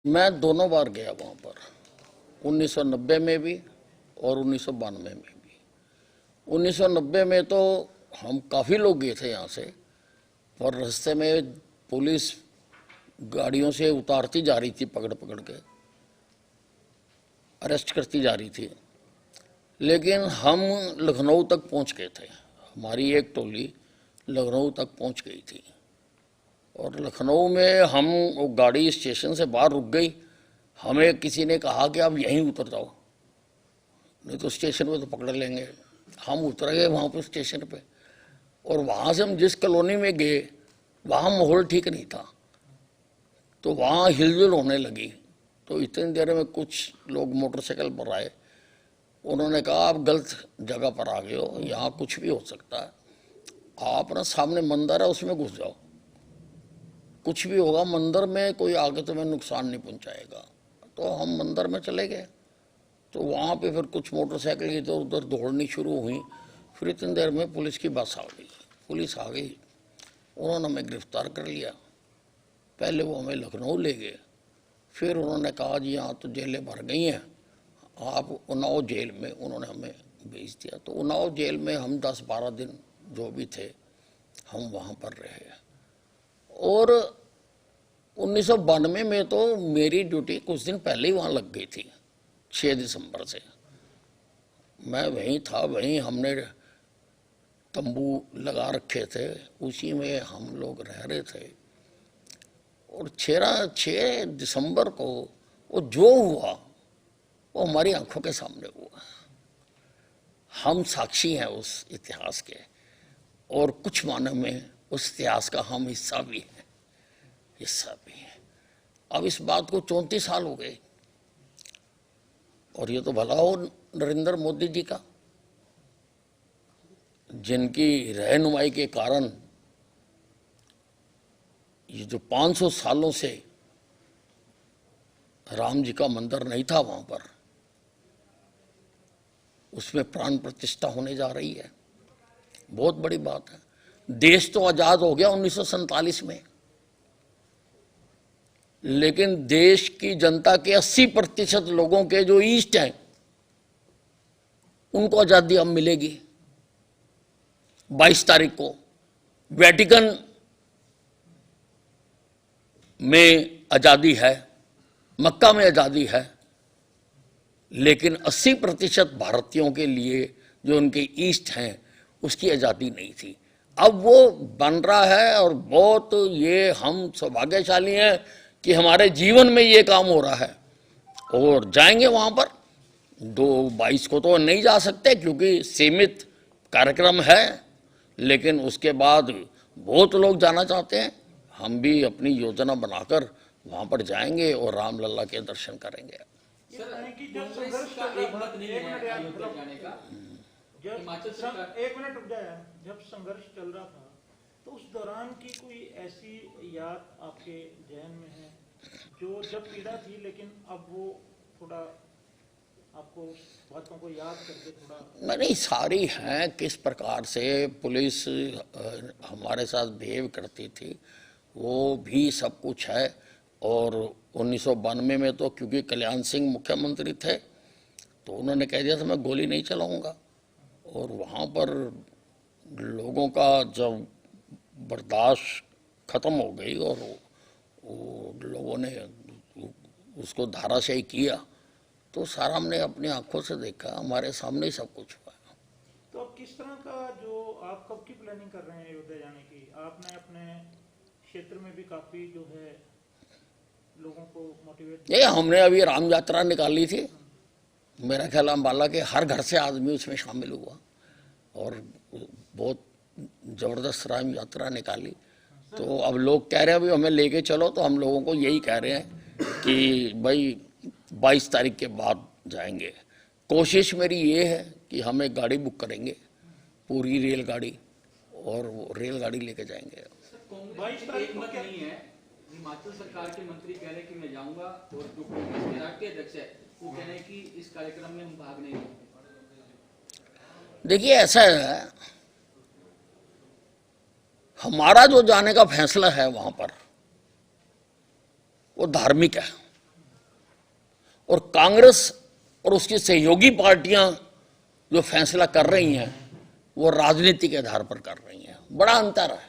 मैं दोनों बार गया वहाँ पर, 1990 में भी और 1992 में भी। 1990 में तो हम काफ़ी लोग गए थे यहाँ से, और रास्ते में पुलिस गाड़ियों से उतारती जा रही थी, पकड़ पकड़ के अरेस्ट करती जा रही थी। लेकिन हम लखनऊ तक पहुँच गए थे, हमारी एक टोली लखनऊ तक पहुँच गई थी। और लखनऊ में हम वो गाड़ी स्टेशन से बाहर रुक गई। हमें किसी ने कहा कि आप यहीं उतर जाओ, नहीं तो स्टेशन पे तो पकड़ लेंगे। हम उतर गए वहाँ पर स्टेशन पे, और वहाँ से हम जिस कॉलोनी में गए वहाँ माहौल ठीक नहीं था, तो वहाँ हिलजुल होने लगी। तो इतनी देर में कुछ लोग मोटरसाइकिल पर आए, उन्होंने कहा आप गलत जगह पर आ गए हो, यहाँ कुछ भी हो सकता है, आप ना सामने मंदिर है उसमें घुस जाओ, कुछ भी होगा, मंदिर में कोई आगे तुम्हें नुकसान नहीं पहुंचाएगा। तो हम मंदिर में चले गए। तो वहाँ पे फिर कुछ मोटरसाइकिल इधर उधर दौड़नी शुरू हुई। फिर इतनी देर में पुलिस की बस आ गई, पुलिस आ गई, उन्होंने हमें गिरफ्तार कर लिया। पहले वो हमें लखनऊ ले गए, फिर उन्होंने कहा जी यहाँ तो जेलें भर गई हैं, आप उन्नाव जेल में, उन्होंने हमें भेज दिया। तो उन्नाव जेल में हम 10-12 दिन जो भी थे हम वहाँ पर रहे। और 1992 में तो मेरी ड्यूटी कुछ दिन पहले ही वहाँ लग गई थी, 6 दिसंबर से मैं वहीं था। वहीं हमने तंबू लगा रखे थे, उसी में हम लोग रह रहे थे। और 6 दिसंबर को वो जो हुआ वो हमारी आंखों के सामने हुआ। हम साक्षी हैं उस इतिहास के, और कुछ मानव में उस इतिहास का हम हिस्सा भी हैं। अब इस बात को 34 साल हो गए, और ये तो भला हो नरेंद्र मोदी जी का, जिनकी रहनुमाई के कारण ये जो 500 सालों से राम जी का मंदिर नहीं था वहां पर, उसमें प्राण प्रतिष्ठा होने जा रही है। बहुत बड़ी बात है। देश तो आजाद हो गया 1947 में, लेकिन देश की जनता के 80% लोगों के जो ईस्ट हैं उनको आजादी अब मिलेगी। 22 तारीख को वेटिकन में आजादी है, मक्का में आजादी है, लेकिन 80% भारतीयों के लिए जो उनके ईस्ट हैं उसकी आजादी नहीं थी। अब वो बन रहा है, और बहुत ये हम सौभाग्यशाली हैं कि हमारे जीवन में ये काम हो रहा है। और जाएंगे वहाँ पर 22 को तो नहीं जा सकते क्योंकि सीमित कार्यक्रम है, लेकिन उसके बाद बहुत लोग जाना चाहते हैं। हम भी अपनी योजना बनाकर वहाँ पर जाएंगे और रामलला के दर्शन करेंगे। एक मिनट रुक जाए। जब संघर्ष चल रहा था तो उस दौरान की कोई ऐसी याद आपके जहन में है जो जब पीड़ा थी, लेकिन अब वो थोड़ा आपको बातों को याद करके थोड़ा? नहीं, सारी हैं। किस प्रकार से पुलिस हमारे साथ बिहेव करती थी वो भी सब कुछ है। और 1992 में तो क्योंकि कल्याण सिंह मुख्यमंत्री थे तो उन्होंने कह दिया था मैं गोली नहीं चलाऊंगा, और वहाँ पर लोगों का जब बर्दाश्त खत्म हो गई और वो लोगों ने उसको धाराशाही किया, तो सारा हमने अपनी आंखों से देखा, हमारे सामने ही सब कुछ हुआ। तो अब किस तरह का, जो आप कब की प्लानिंग कर रहे हैं अयोध्या जाने की? आपने अपने क्षेत्र में भी काफी जो है लोगों को मोटिवेट? ये हमने अभी राम यात्रा निकाली थी, मेरा ख्याल अम्बाला के हर घर से आदमी उसमें शामिल हुआ, और बहुत जबरदस्त राम यात्रा निकाली। तो अब लोग कह रहे हैं अभी हमें लेके चलो, तो हम लोगों को यही कह रहे हैं कि भाई 22 तारीख के बाद जाएंगे। कोशिश मेरी ये है कि हम एक गाड़ी बुक करेंगे, पूरी रेलगाड़ी, और वो रेलगाड़ी लेके जाएंगे। 22 तारीख को क्या नहीं है? हिमाचल सरकार के मंत्री कह रहे हैं कि मैं जाऊंगा, और जो कांग्रेस के राष्ट्रीय अध्यक्ष है वो कह रहे हैं कि इस कार्यक्रम में हम भाग नहीं लेंगे। देखिए, ऐसा है, हमारा जो जाने का फैसला है वहां पर वो धार्मिक है। और कांग्रेस और उसकी सहयोगी पार्टियां जो फैसला कर रही हैं वो राजनीति के आधार पर कर रही हैं। बड़ा अंतर है।